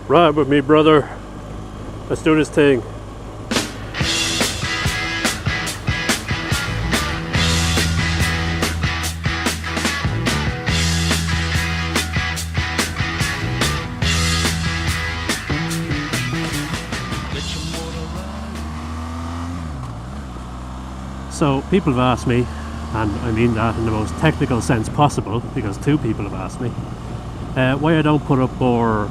Ride with me, brother. Let's do this thing. So people have asked me, and I mean that in the most technical sense possible, because two people have asked me, why I don't put up more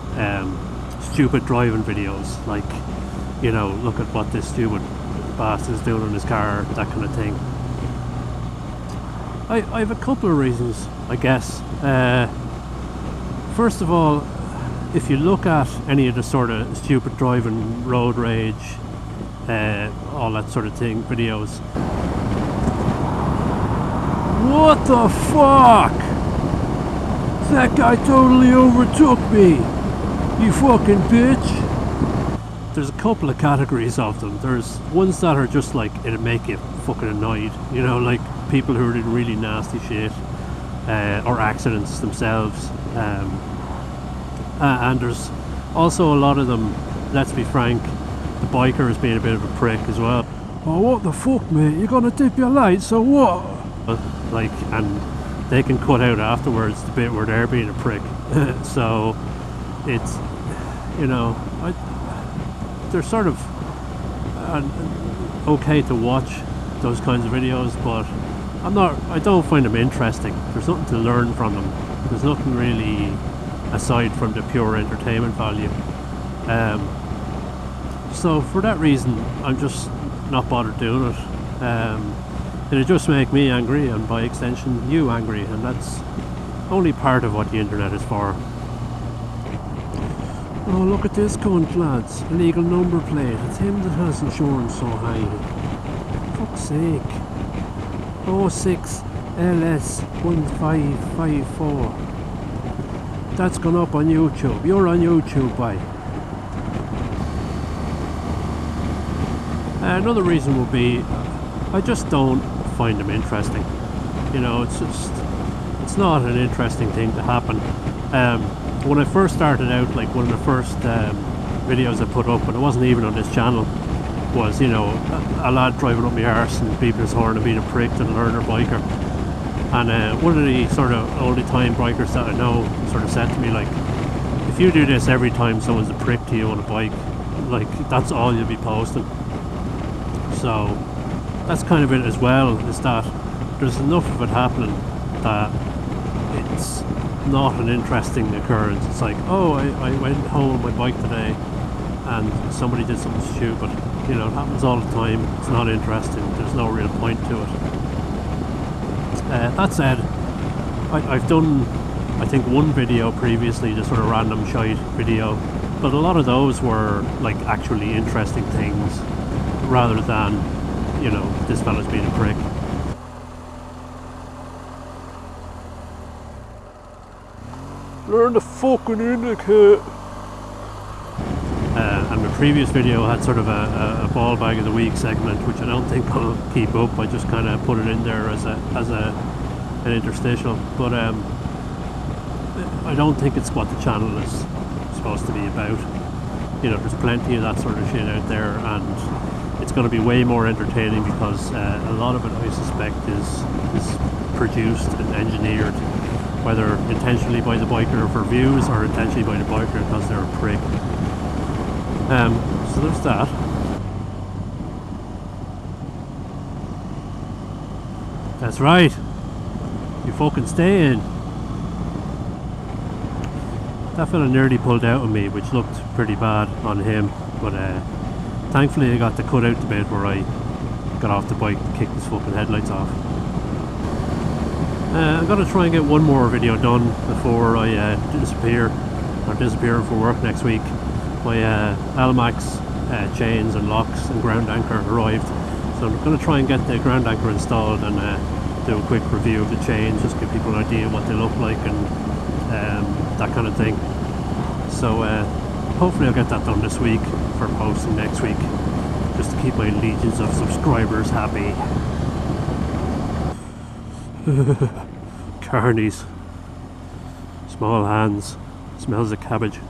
stupid driving videos, like, you know, look at what this stupid bastard's doing in his car, that kind of thing. I have a couple of reasons, I guess. First of all, if you look at any of the sort of stupid driving, road rage, all that sort of thing, videos. What the fuck? That guy totally overtook me, you fucking bitch. There's a couple of categories of them. There's ones that are just like, it'll make you fucking annoyed, you know, like people who are doing really nasty shit, or accidents themselves. And there's also a lot of them, let's be frank, the biker is being a bit of a prick as well. Oh, what the fuck, mate? You're gonna dip your lights, so what? Like, and they can cut out afterwards the bit where they're being a prick. So it's, you know, they're sort of okay to watch those kinds of videos, but I don't find them interesting. There's nothing to learn from them. There's nothing really aside from the pure entertainment value. So for that reason, I'm just not bothered doing it. It'll just make me angry, and by extension you angry, and that's only part of what the internet is for. Oh, look at this cunt, lads. Illegal number plate. It's him that has insurance so high. Fuck's sake. 06 LS 1554. That's gone up on YouTube. You're on YouTube, boy. Another reason would be, I just don't find them interesting. You know, it's not an interesting thing to happen. When I first started out, like one of the first videos I put up, and it wasn't even on this channel, was, you know, a lad driving up my arse and beeping his horn and being a prick to the learner biker. And one of the sort of oldie time bikers that I know sort of said to me, like, if you do this every time someone's a prick to you on a bike, like, that's all you'll be posting. So that's kind of it as well, is that there's enough of it happening that it's not an interesting occurrence. It's like, oh, I went home on my bike today and somebody did something stupid. You know, it happens all the time. It's not interesting. There's no real point to it. That said, I've done, I think, one video previously, just sort of random shite video, but a lot of those were like actually interesting things rather than, you know, this fella's being a prick. Learn to fucking indicate. And the previous video had sort of a ball bag of the week segment, which I don't think I'll keep up. I just kind of put it in there as an interstitial, but I don't think it's what the channel is supposed to be about. You know, there's plenty of that sort of shit out there, and it's going to be way more entertaining because a lot of it, I suspect, is produced and engineered, whether intentionally by the biker for views or intentionally by the biker because they're a prick. So there's that. That's right. You fucking stay in. That fella nearly pulled out on me, which looked pretty bad on him, but thankfully I got to cut out the bit where I got off the bike and kicked his fucking headlights off. I'm going to try and get one more video done before I disappear for work next week. My Almax chains and locks and ground anchor arrived, so I'm going to try and get the ground anchor installed and do a quick review of the chains, just give people an idea what they look like and that kind of thing. So hopefully I'll get that done this week for posting next week, just to keep my legions of subscribers happy. Carnies. Small hands. Smells of cabbage.